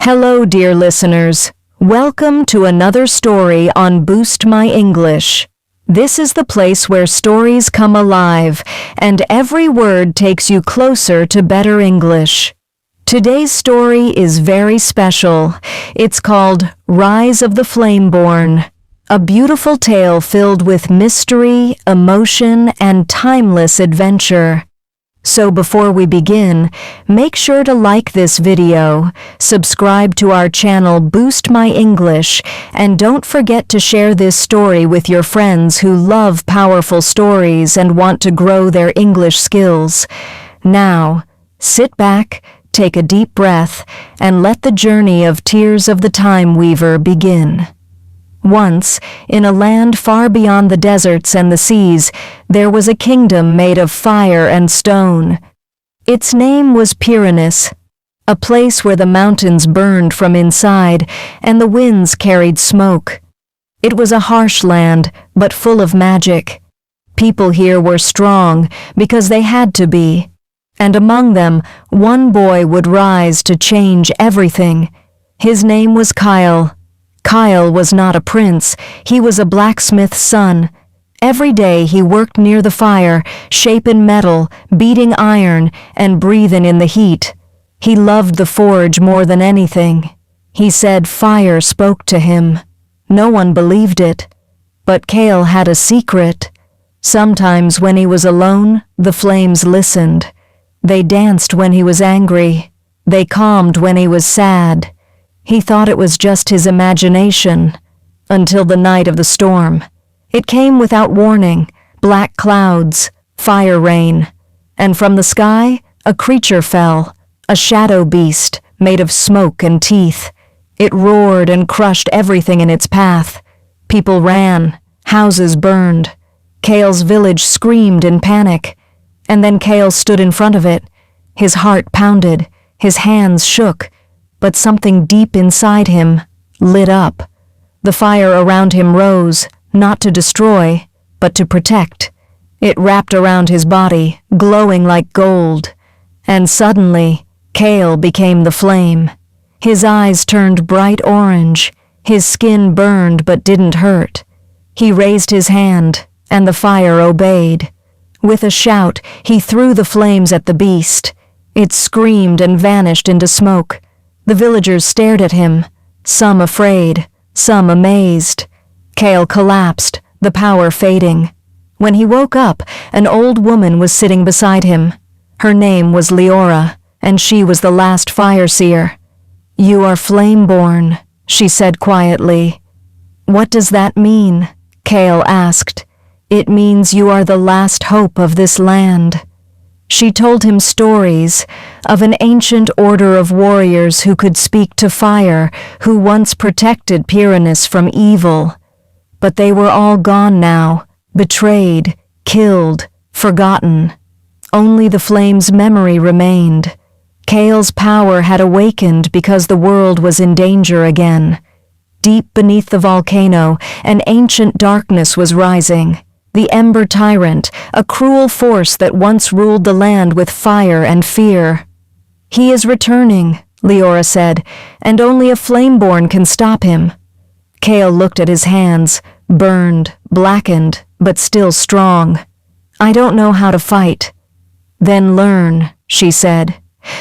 Hello, dear listeners. Welcome to another story on Boost My English. This is the place where stories come alive and every word takes you closer to better English. Today's story is very special. It's called Rise of the Flameborn, a beautiful tale filled with mystery, emotion, and timeless adventure. So before we begin, make sure to like this video, subscribe to our channel Boost My English, and don't forget to share this story with your friends who love powerful stories and want to grow their English skills. Now, sit back, take a deep breath, and let the journey of Tears of the Time Weaver begin. Once, in a land far beyond the deserts and the seas, there was a kingdom made of fire and stone. Its name was Pyrenees, a place where the mountains burned from inside and the winds carried smoke. It was a harsh land, but full of magic. People here were strong because they had to be, and among them, one boy would rise to change everything. His name was Kyle. Kyle was not a prince, he was a blacksmith's son. Every day he worked near the fire, shaping metal, beating iron, and breathing in the heat. He loved the forge more than anything. He said fire spoke to him. No one believed it. But Kyle had a secret. Sometimes when he was alone, the flames listened. They danced when he was angry. They calmed when he was sad. He thought it was just his imagination, until the night of the storm. It came without warning, black clouds, fire rain, and from the sky a creature fell, a shadow beast made of smoke and teeth. It roared and crushed everything in its path. People ran, houses burned. Kyle's village screamed in panic, and then Kyle stood in front of it. His heart pounded, his hands shook, but something deep inside him lit up. The fire around him rose, not to destroy, but to protect. It wrapped around his body, glowing like gold. And suddenly, Kyle became the flame. His eyes turned bright orange. His skin burned but didn't hurt. He raised his hand, and the fire obeyed. With a shout, he threw the flames at the beast. It screamed and vanished into smoke. The villagers stared at him, some afraid, some amazed. Kyle collapsed, the power fading. When he woke up, an old woman was sitting beside him. Her name was Leora, and she was the last fire seer. "You are Flameborn," she said quietly. "What does that mean?" Kyle asked. "It means you are the last hope of this land." She told him stories of an ancient order of warriors who could speak to fire, who once protected Pyrenees from evil. But they were all gone now, betrayed, killed, forgotten. Only the flame's memory remained. Kyle's power had awakened because the world was in danger again. Deep beneath the volcano, an ancient darkness was rising. The Ember Tyrant, a cruel force that once ruled the land with fire and fear. "He is returning," Leora said, "and only a Flameborn can stop him." Kyle looked at his hands, burned, blackened, but still strong. "I don't know how to fight." "Then learn," she said.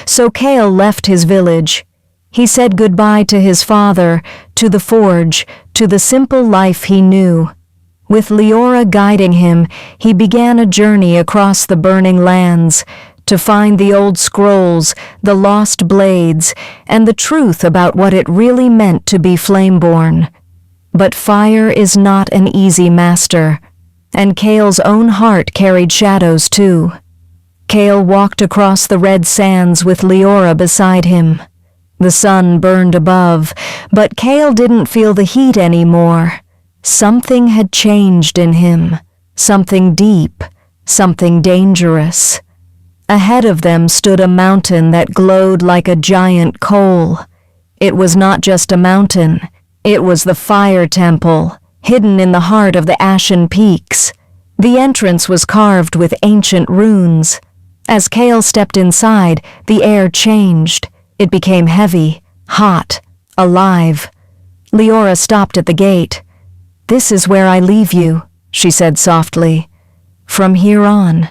So Kyle left his village. He said goodbye to his father, to the forge, to the simple life he knew. With Leora guiding him, he began a journey across the burning lands to find the old scrolls, the lost blades, and the truth about what it really meant to be Flameborn. But fire is not an easy master, and Kyle's own heart carried shadows too. Kyle walked across the red sands with Leora beside him. The sun burned above, but Kyle didn't feel the heat anymore. Something had changed in him, something deep, something dangerous. Ahead of them stood a mountain that glowed like a giant coal. It was not just a mountain, it was the fire temple, hidden in the heart of the ashen peaks. The entrance was carved with ancient runes. As Kyle stepped inside, the air changed. It became heavy, hot, alive. Leora stopped at the gate. "This is where I leave you," she said softly. "From here on,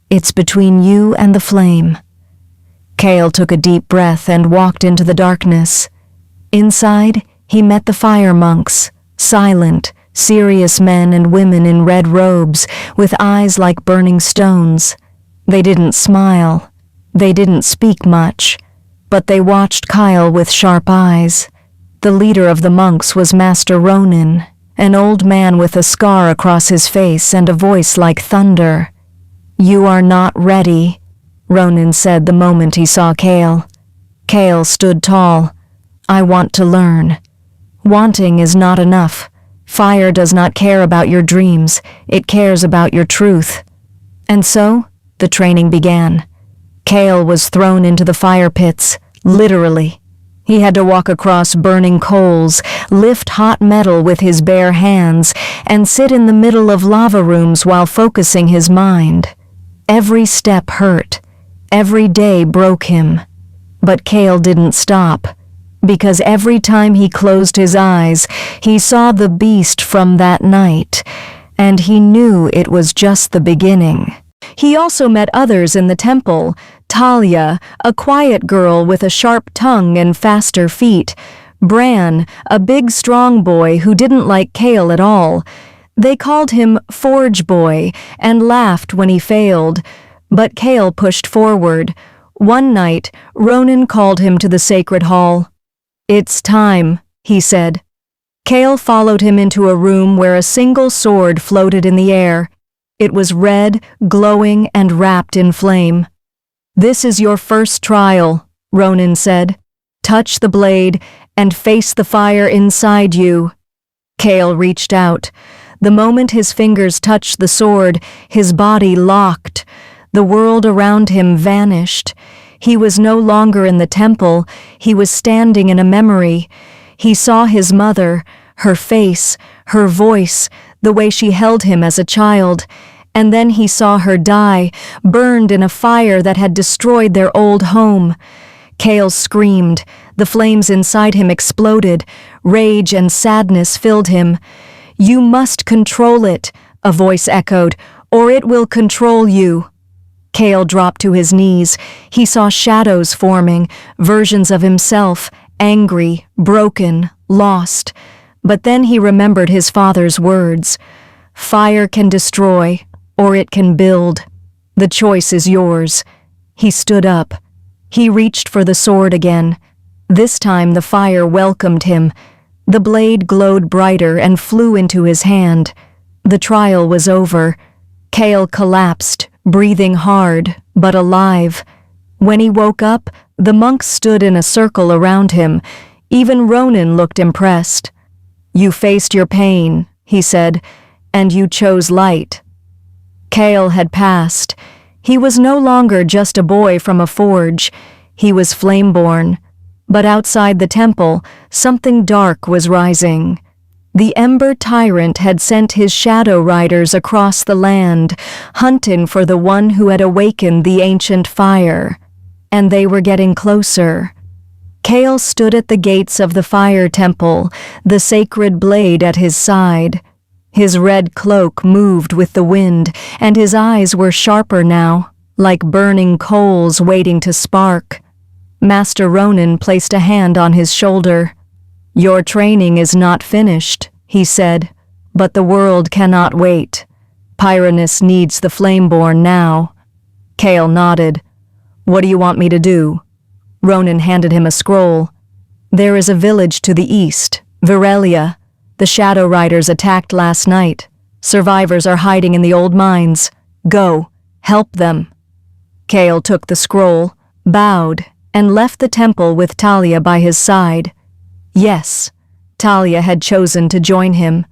it's between you and the flame." Kale took a deep breath and walked into the darkness. Inside, he met the fire monks, silent, serious men and women in red robes with eyes like burning stones. They didn't smile. They didn't speak much, but they watched Kyle with sharp eyes. The leader of the monks was Master Ronin, an old man with a scar across his face and a voice like thunder. "You are not ready," Ronin said the moment he saw Kale. Kale stood tall. "I want to learn. Wanting is not enough. Fire does not care about your dreams, it cares about your truth." And so, the training began. Kale was thrown into the fire pits, literally. He had to walk across burning coals, lift hot metal with his bare hands, and sit in the middle of lava rooms while focusing his mind. Every step hurt. Every day broke him. But Kale didn't stop, because every time he closed his eyes, he saw the beast from that night, and he knew it was just the beginning. He also met others in the temple, Talia, a quiet girl with a sharp tongue and faster feet, Bran, a big strong boy who didn't like Kale at all. They called him Forge Boy and laughed when he failed, but Kale pushed forward. One night, Ronin called him to the sacred hall. "It's time," he said. Kale followed him into a room where a single sword floated in the air. It was red, glowing, and wrapped in flame. "This is your first trial," Ronin said. "Touch the blade and face the fire inside you." Kale reached out. The moment his fingers touched the sword, his body locked. The world around him vanished. He was no longer in the temple, he was standing in a memory. He saw his mother, her face, her voice, the way she held him as a child, and then he saw her die, burned in a fire that had destroyed their old home. Kale screamed. The flames inside him exploded. Rage and sadness filled him. "You must control it," a voice echoed, "or it will control you." Kale dropped to his knees. He saw shadows forming, versions of himself, angry, broken, lost. But then he remembered his father's words. "Fire can destroy, or it can build. The choice is yours." He stood up. He reached for the sword again. This time the fire welcomed him. The blade glowed brighter and flew into his hand. The trial was over. Kale collapsed, breathing hard, but alive. When he woke up, the monks stood in a circle around him. Even Ronin looked impressed. "You faced your pain," he said, "and you chose light." Kale had passed. He was no longer just a boy from a forge. He was Flameborn. But outside the temple, something dark was rising. The Ember Tyrant had sent his shadow riders across the land, hunting for the one who had awakened the ancient fire. And they were getting closer. Kale stood at the gates of the fire temple, the sacred blade at his side. His red cloak moved with the wind, and his eyes were sharper now, like burning coals waiting to spark. Master Ronin placed a hand on his shoulder. "Your training is not finished," he said, "but the world cannot wait. Pyranus needs the Flameborn now." Kale nodded. "What do you want me to do?" Ronin handed him a scroll. "There is a village to the east, Virelia. The Shadow Riders attacked last night. Survivors are hiding in the old mines. Go, help them." Kale took the scroll, bowed, and left the temple with Talia by his side. Yes, Talia had chosen to join him.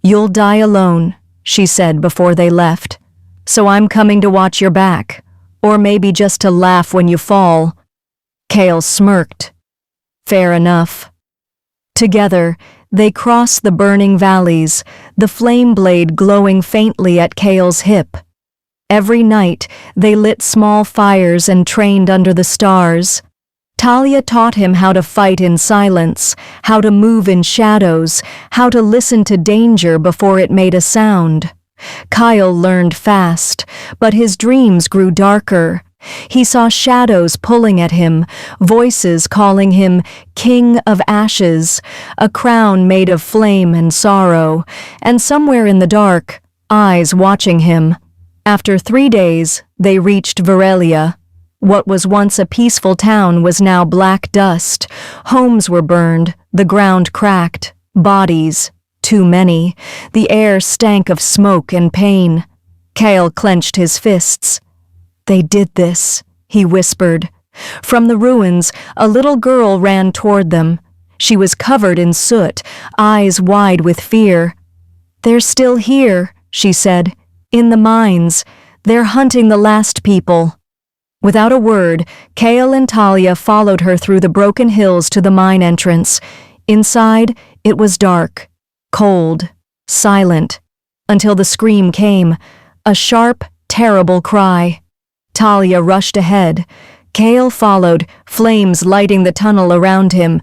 "You'll die alone," she said before they left. "So I'm coming to watch your back, or maybe just to laugh when you fall." Kale smirked. "Fair enough." Together, they crossed the burning valleys, the flame blade glowing faintly at Kale's hip. Every night, they lit small fires and trained under the stars. Talia taught him how to fight in silence, how to move in shadows, how to listen to danger before it made a sound. Kyle learned fast, but his dreams grew darker. He saw shadows pulling at him, voices calling him King of Ashes, a crown made of flame and sorrow, and somewhere in the dark, eyes watching him. After 3 days, they reached Varelia. What was once a peaceful town was now black dust. Homes were burned, the ground cracked, bodies, too many. The air stank of smoke and pain. Kyle clenched his fists. "They did this," he whispered. From the ruins, a little girl ran toward them. She was covered in soot, eyes wide with fear. "They're still here," she said. "In the mines. They're hunting the last people." Without a word, Kale and Talia followed her through the broken hills to the mine entrance. Inside, it was dark, cold, silent, until the scream came, a sharp, terrible cry. Talia rushed ahead. Kale followed, flames lighting the tunnel around him.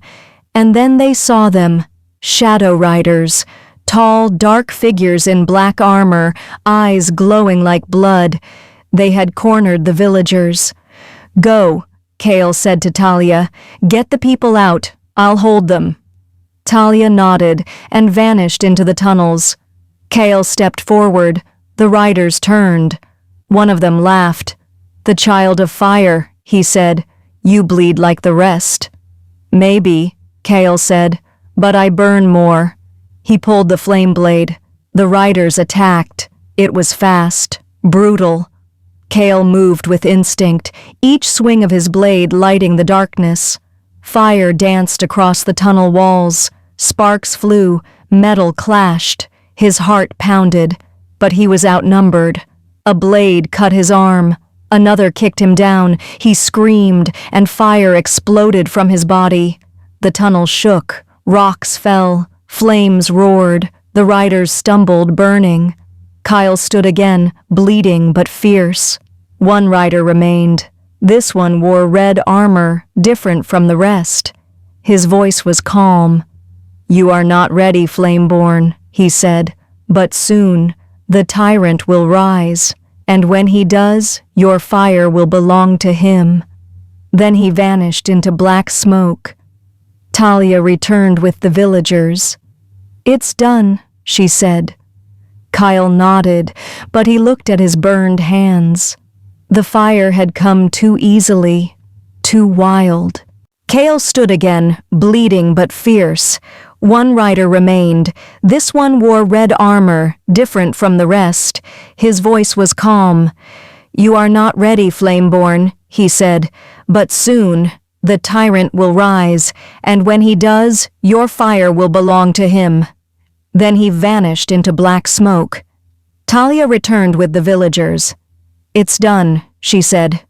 And then they saw them, shadow riders, tall, dark figures in black armor, eyes glowing like blood. They had cornered the villagers. "Go," Kale said to Talia. "Get the people out. I'll hold them." Talia nodded and vanished into the tunnels. Kale stepped forward. The riders turned. One of them laughed. "The child of fire," he said. "You bleed like the rest." "Maybe," Kale said, "but I burn more." He pulled the flame blade. The riders attacked. It was fast, brutal. Kale moved with instinct, each swing of his blade lighting the darkness. Fire danced across the tunnel walls. Sparks flew, metal clashed. His heart pounded, but he was outnumbered. A blade cut his arm. Another kicked him down. He screamed, and fire exploded from his body. The tunnel shook. Rocks fell. Flames roared. The riders stumbled, burning. Kyle stood again, bleeding but fierce. One rider remained. This one wore red armor, different from the rest. His voice was calm. "You are not ready, Flameborn," he said, "but soon the tyrant will rise, and when he does, your fire will belong to him." Then he vanished into black smoke. Talia returned with the villagers. "It's done," she said. Kyle nodded, but he looked at his burned hands. The fire had come too easily, too wild. Kale stood again, bleeding but fierce. One rider remained. This one wore red armor, different from the rest. His voice was calm. "You are not ready, Flameborn," he said, "but soon the tyrant will rise, and when he does, your fire will belong to him." Then he vanished into black smoke. Talia returned with the villagers. "It's done," she said.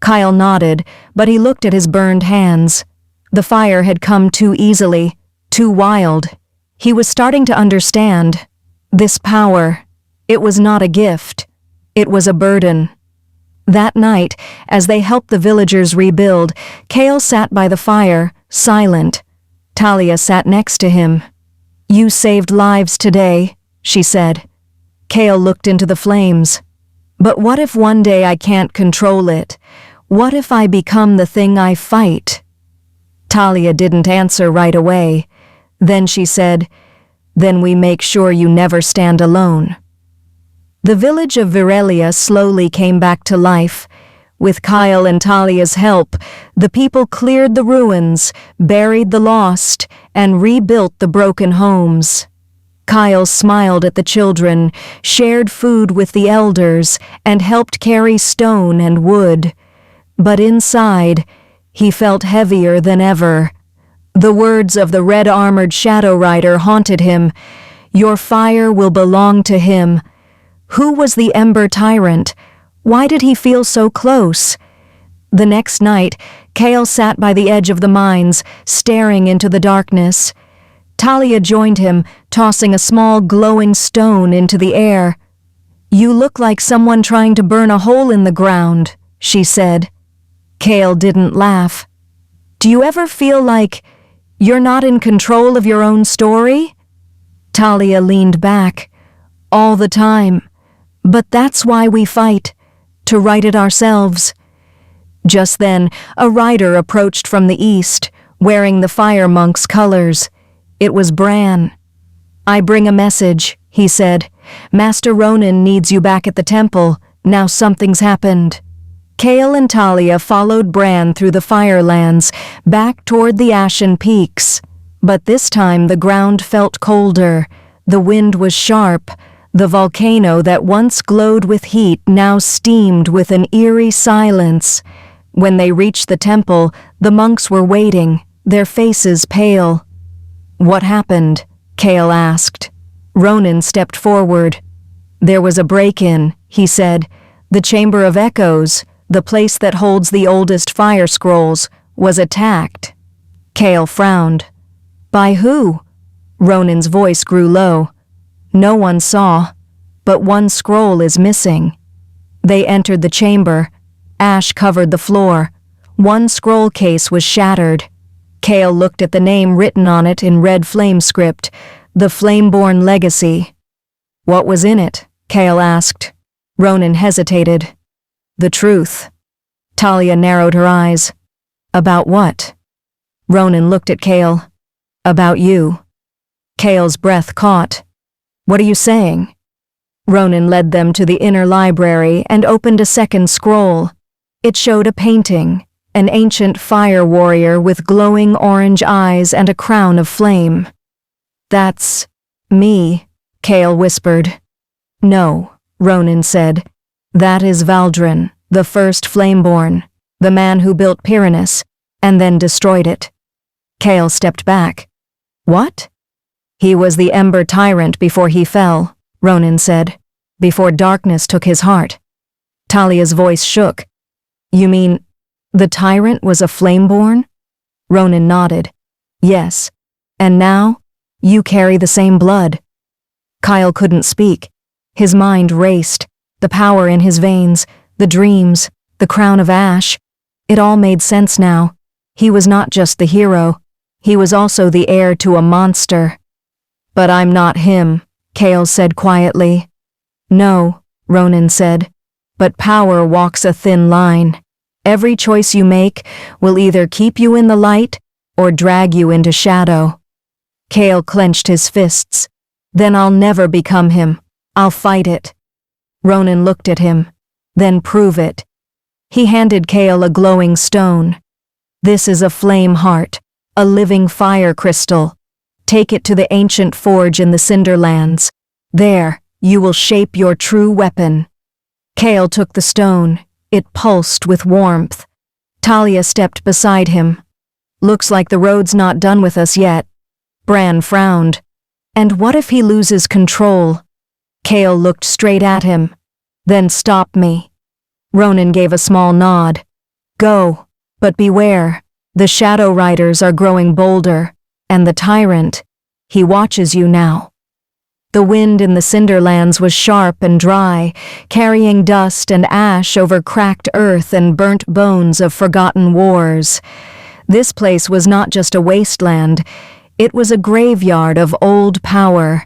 Kyle nodded, but he looked at his burned hands. The fire had come too easily, too wild. He was starting to understand. This power, it was not a gift. It was a burden. That night, as they helped the villagers rebuild, Kale sat by the fire, silent. Talia sat next to him. "You saved lives today," she said. Kale looked into the flames. "But what if one day I can't control it? What if I become the thing I fight?" Talia didn't answer right away. Then she said, "Then we make sure you never stand alone." The village of Varelia slowly came back to life. With Kyle and Talia's help, the people cleared the ruins, buried the lost, and rebuilt the broken homes. Kyle smiled at the children, shared food with the elders, and helped carry stone and wood. But inside, he felt heavier than ever. The words of the red-armored shadow rider haunted him. "Your fire will belong to him." Who was the Ember Tyrant? Why did he feel so close? The next night, Kale sat by the edge of the mines, staring into the darkness. Talia joined him, tossing a small glowing stone into the air. "You look like someone trying to burn a hole in the ground," she said. Kale didn't laugh. Do you ever feel like you're not in control of your own story? Talia leaned back. All the time. But that's why we fight, to write it ourselves. Just then, a rider approached from the east, wearing the fire monk's colors. It was Bran. I bring a message, he said. Master Ronan needs you back at the temple. Now something's happened. Kale and Talia followed Bran through the firelands, back toward the ashen peaks. But this time the ground felt colder. The wind was sharp. The volcano that once glowed with heat now steamed with an eerie silence. When they reached the temple, the monks were waiting, their faces pale. What happened? Kale asked. Ronan stepped forward. There was a break-in, he said. The Chamber of Echoes, the place that holds the oldest fire scrolls, was attacked. Kale frowned. By who? Ronan's voice grew low. No one saw, but one scroll is missing. They entered the chamber. Ash covered the floor. One scroll case was shattered. Kale looked at the name written on it in red flame script, the Flameborn Legacy. What was in it? Kale asked. Ronan hesitated. The truth. Talia narrowed her eyes. About what? Ronan looked at Kale. About you. Kale's breath caught. What are you saying? Ronan led them to the inner library and opened a second scroll. It showed a painting, an ancient fire warrior with glowing orange eyes and a crown of flame. That's me, Kale whispered. No, Ronan said. That is Valdrin, the first Flameborn, the man who built Pyranus, and then destroyed it. Kale stepped back. What? He was the Ember Tyrant before he fell, Ronan said, before darkness took his heart. Talia's voice shook. You mean, the Tyrant was a Flameborn? Ronan nodded. Yes, and now, you carry the same blood. Kyle couldn't speak. His mind raced, the power in his veins, the dreams, the crown of ash. It all made sense now. He was not just the hero, he was also the heir to a monster. But I'm not him, Kale said quietly. No, Ronan said, but power walks a thin line. Every choice you make will either keep you in the light or drag you into shadow. Kale clenched his fists. Then I'll never become him. I'll fight it. Ronan looked at him. Then prove it. He handed Kale a glowing stone. This is a flame heart, a living fire crystal. Take it to the ancient forge in the Cinderlands. There, you will shape your true weapon. Kale took the stone. It pulsed with warmth. Talia stepped beside him. Looks like the road's not done with us yet. Bran frowned. And what if he loses control? Kale looked straight at him. Then stop me. Ronan gave a small nod. Go, but beware. The Shadow Riders are growing bolder. And the Tyrant, he watches you now. The wind in the Cinderlands was sharp and dry, carrying dust and ash over cracked earth and burnt bones of forgotten wars. This place was not just a wasteland, it was a graveyard of old power.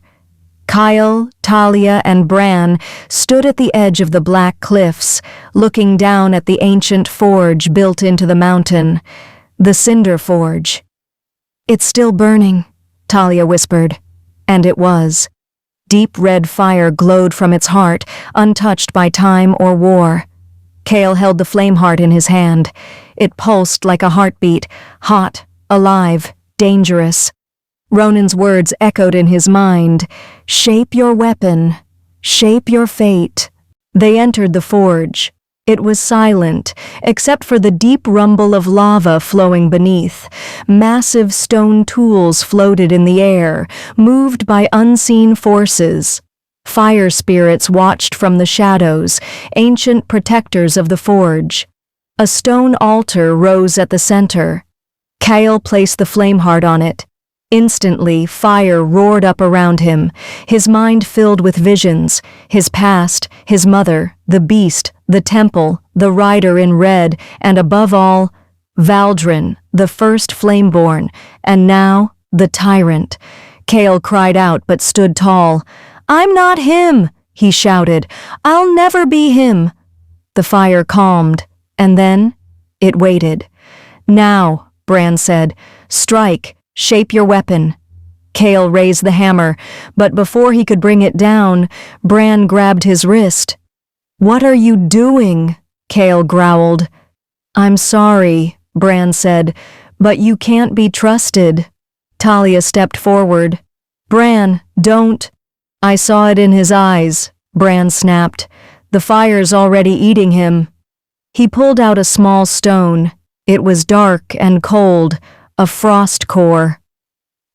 Kyle, Talia, and Bran stood at the edge of the black cliffs, looking down at the ancient forge built into the mountain, the Cinder Forge. It's still burning, Talia whispered. And it was. Deep red fire glowed from its heart, untouched by time or war. Kale held the flame heart in his hand. It pulsed like a heartbeat, hot, alive, dangerous. Ronan's words echoed in his mind. Shape your weapon. Shape your fate. They entered the forge. It was silent, except for the deep rumble of lava flowing beneath. Massive stone tools floated in the air, moved by unseen forces. Fire spirits watched from the shadows, ancient protectors of the forge. A stone altar rose at the center. Kyle placed the flame heart on it. Instantly, fire roared up around him, his mind filled with visions, his past, his mother, the beast, the temple, the rider in red, and above all, Valdrin, the first Flameborn, and now the tyrant. Cale cried out but stood tall. "I'm not him," he shouted. "I'll never be him." The fire calmed, and then it waited. "Now," Bran said, "strike, shape your weapon." Cale raised the hammer, but before he could bring it down, Bran grabbed his wrist. "What are you doing?" Cale growled. "I'm sorry," Bran said, "but you can't be trusted." Talia stepped forward. "Bran, don't." "I saw it in his eyes," Bran snapped. "The fire's already eating him." He pulled out a small stone. It was dark and cold, a frost core.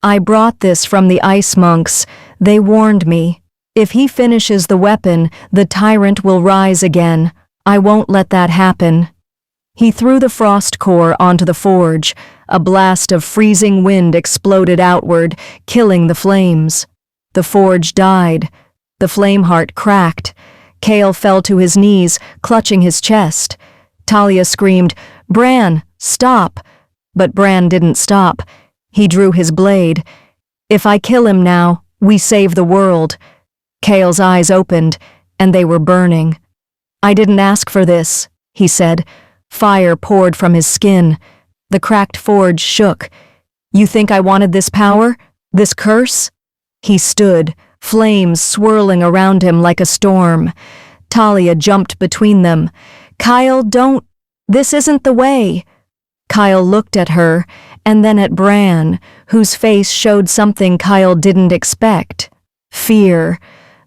"I brought this from the ice monks. They warned me. If he finishes the weapon, the tyrant will rise again. I won't let that happen." He threw the frost core onto the forge. A blast of freezing wind exploded outward, killing the flames. The forge died. The flame heart cracked. Cale fell to his knees, clutching his chest. Talia screamed, "Bran, stop!" But Bran didn't stop. He drew his blade. "If I kill him now, we save the world." Cale's eyes opened, and they were burning. "I didn't ask for this," he said. Fire poured from his skin. The cracked forge shook. "You think I wanted this power? This curse?" He stood, flames swirling around him like a storm. Talia jumped between them. "Kyle, don't. This isn't the way." Kyle looked at her, and then at Bran, whose face showed something Kyle didn't expect. Fear.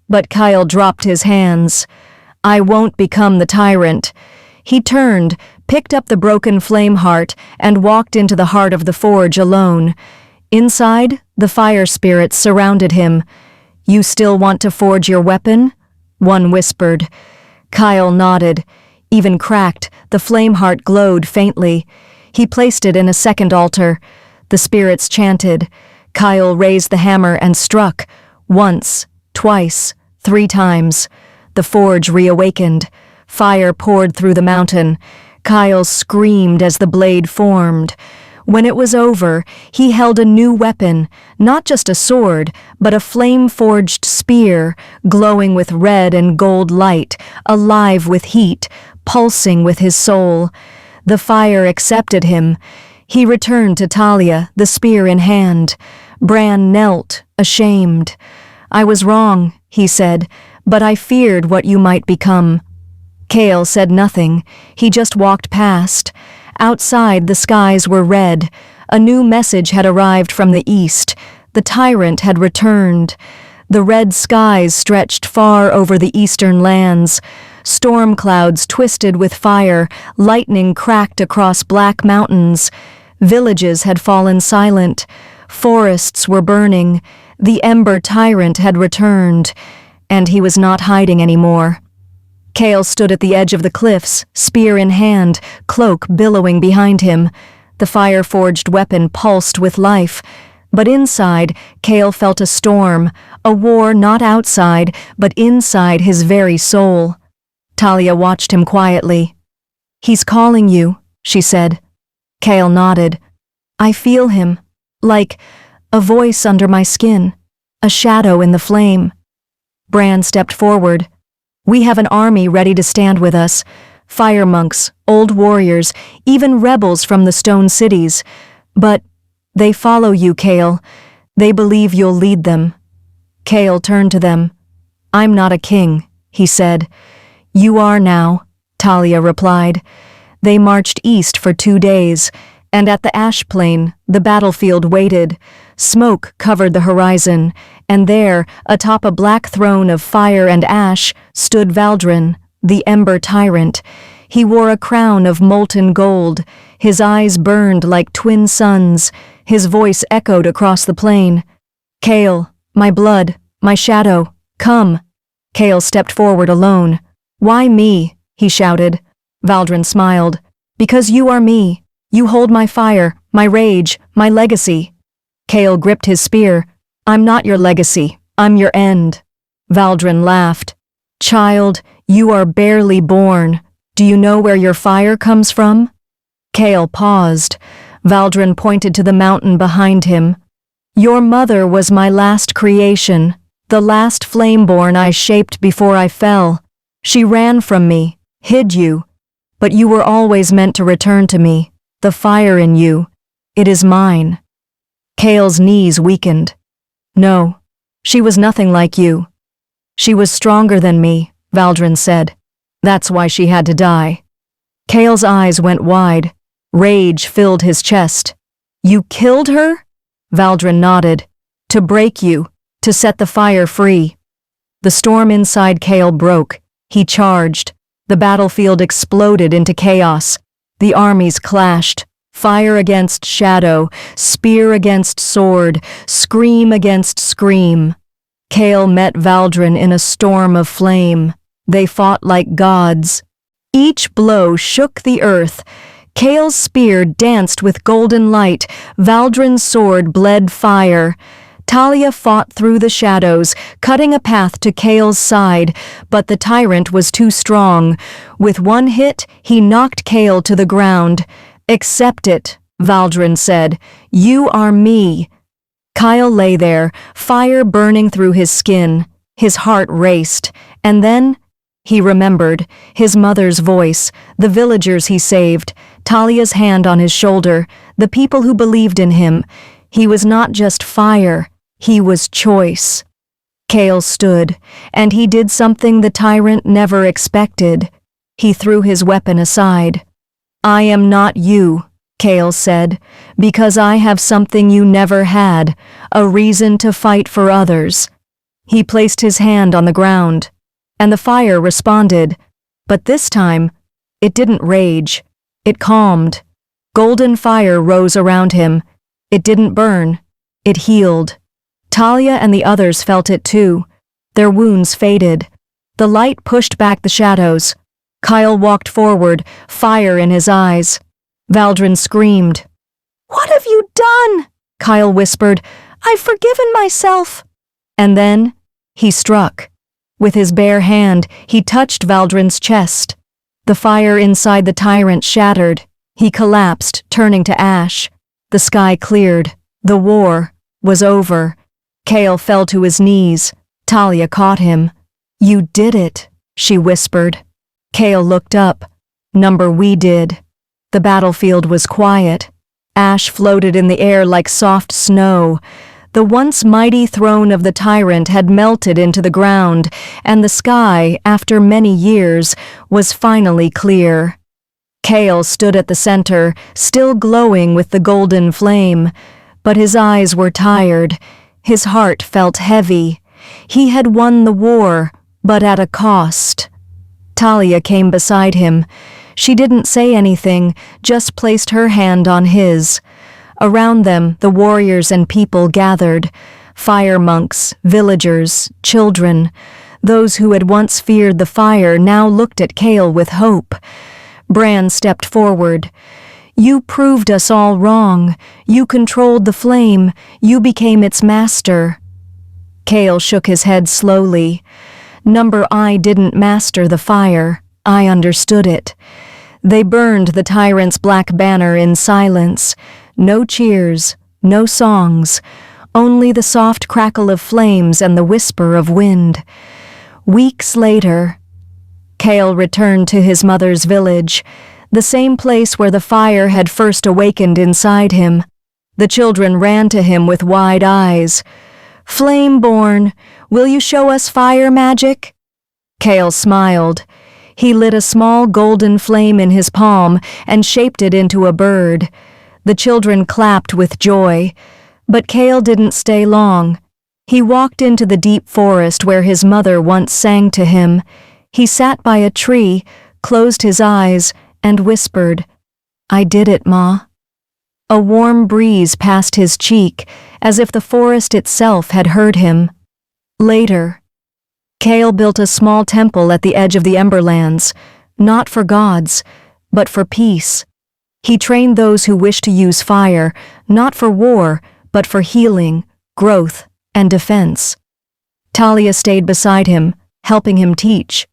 But Kyle dropped his hands. "I won't become the tyrant." He turned, picked up the broken flame heart, and walked into the heart of the forge alone. Inside, the fire spirits surrounded him. "You still want to forge your weapon?" one whispered. Kyle nodded. Even cracked, the flame heart glowed faintly. He placed it in a second altar. The spirits chanted. Kyle raised the hammer and struck. Once, twice, 3 times. The forge reawakened. Fire poured through the mountain. Kyle screamed as the blade formed. When it was over, he held a new weapon, not just a sword, but a flame-forged spear, glowing with red and gold light, alive with heat, pulsing with his soul. The fire accepted him. He returned to Talia, the spear in hand. Bran knelt, ashamed. "I was wrong," he said, "but I feared what you might become." Cale said nothing. He just walked past. Outside, the skies were red. A new message had arrived from the east. The tyrant had returned. The red skies stretched far over the eastern lands. Storm clouds twisted with fire, lightning cracked across black mountains. Villages had fallen silent. Forests were burning. The Ember Tyrant had returned, and he was not hiding anymore. Cale stood at the edge of the cliffs, spear in hand, cloak billowing behind him. The fire-forged weapon pulsed with life. But inside, Cale felt a storm, a war not outside, but inside his very soul. Talia watched him quietly. "He's calling you," she said. Cale nodded. "I feel him, like a voice under my skin, a shadow in the flame." Bran stepped forward. "We have an army ready to stand with us. Fire monks, old warriors, even rebels from the stone cities. But they follow you, Cale. They believe you'll lead them." Cale turned to them. "I'm not a king," he said. "You are now," Talia replied. They marched east for 2 days, and at the ash plain, the battlefield waited. Smoke covered the horizon, and there, atop a black throne of fire and ash, stood Valdrin, the Ember Tyrant. He wore a crown of molten gold. His eyes burned like twin suns. His voice echoed across the plain. "Cale, my blood, my shadow, come." Cale stepped forward alone. "Why me?" he shouted. Valdrin smiled. "Because you are me. You hold my fire, my rage, my legacy." Cale gripped his spear. "I'm not your legacy. I'm your end." Valdrin laughed. "Child, you are barely born. Do you know where your fire comes from?" Kale paused. Valdrin pointed to the mountain behind him. Your mother was my last creation, the last Flameborn I shaped before I fell. She ran from me, hid you, but you were always meant to return to me. The fire in you, it is mine. Kale's knees weakened. No, she was nothing like you. She was stronger than me, Valdrin said. That's why she had to die. Kale's eyes went wide. Rage filled his chest. You killed her? Valdrin nodded. To break you, to set the fire free. The storm inside Kale broke. He charged. The battlefield exploded into chaos. The armies clashed. Fire against shadow, spear against sword, scream against scream. Kale met Valdrin in a storm of flame. They fought like gods. Each blow shook the earth. Kale's spear danced with golden light. Valdrin's sword bled fire. Talia fought through the shadows, cutting a path to Kale's side, but the tyrant was too strong. With one hit, he knocked Kale to the ground. Accept it, Valdrin said. You are me. Kyle lay there, fire burning through his skin. His heart raced, and then he remembered his mother's voice, the villagers he saved, Talia's hand on his shoulder, the people who believed in him. He was not just fire, he was choice. Kale stood, and he did something the tyrant never expected. He threw his weapon aside. I am not you, Kale said, because I have something you never had, a reason to fight for others. He placed his hand on the ground, and the fire responded, but this time, it didn't rage. It calmed. Golden fire rose around him. It didn't burn. It healed. Talia and the others felt it too. Their wounds faded. The light pushed back the shadows. Kyle walked forward, fire in his eyes. Valdrin screamed. What have you done? Kyle whispered. I've forgiven myself. And then he struck. With his bare hand, he touched Valdrin's chest. The fire inside the tyrant shattered. He collapsed, turning to ash. The sky cleared. The war was over. Kale fell to his knees. Talia caught him. You did it, she whispered. Kale looked up. Number we did. The battlefield was quiet. Ash floated in the air like soft snow. The once mighty throne of the tyrant had melted into the ground, and the sky, after many years, was finally clear. Kale stood at the center, still glowing with the golden flame, but his eyes were tired. His heart felt heavy. He had won the war, but at a cost. Talia came beside him. She didn't say anything, just placed her hand on his. Around them, the warriors and people gathered. Fire monks, villagers, children. Those who had once feared the fire now looked at Kale with hope. Bran stepped forward. You proved us all wrong. You controlled the flame. You became its master. Kale shook his head slowly. I didn't master the fire. I understood it. They burned the tyrant's black banner in silence. No cheers, no songs, only the soft crackle of flames and the whisper of wind. Weeks later, Kale returned to his mother's village, the same place where the fire had first awakened inside him. The children ran to him with wide eyes. Flameborn, will you show us fire magic? Kale smiled. He lit a small golden flame in his palm and shaped it into a bird. The children clapped with joy, but Kale didn't stay long. He walked into the deep forest where his mother once sang to him. He sat by a tree, closed his eyes, and whispered, I did it, Ma. A warm breeze passed his cheek, as if the forest itself had heard him. Later, Kale built a small temple at the edge of the Emberlands, not for gods, but for peace. He trained those who wished to use fire, not for war, but for healing, growth, and defense. Talia stayed beside him, helping him teach.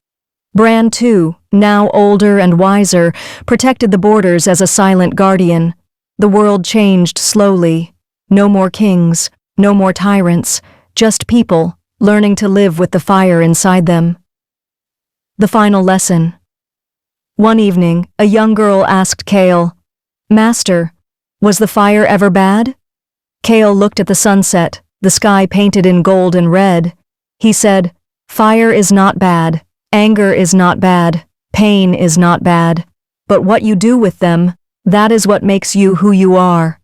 Bran, too, now older and wiser, protected the borders as a silent guardian. The world changed slowly. No more kings, no more tyrants, just people, learning to live with the fire inside them. The final lesson. One evening, a young girl asked Kale, "Master, was the fire ever bad?" Kale looked at the sunset, the sky painted in gold and red. He said, "Fire is not bad, anger is not bad, pain is not bad. But what you do with them, that is what makes you who you are."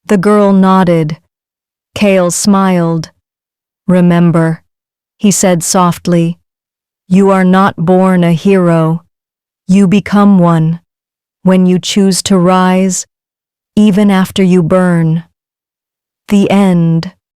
The girl nodded. Kale smiled. "Remember," he said softly, "you are not born a hero. You become one when you choose to rise, even after you burn." The end.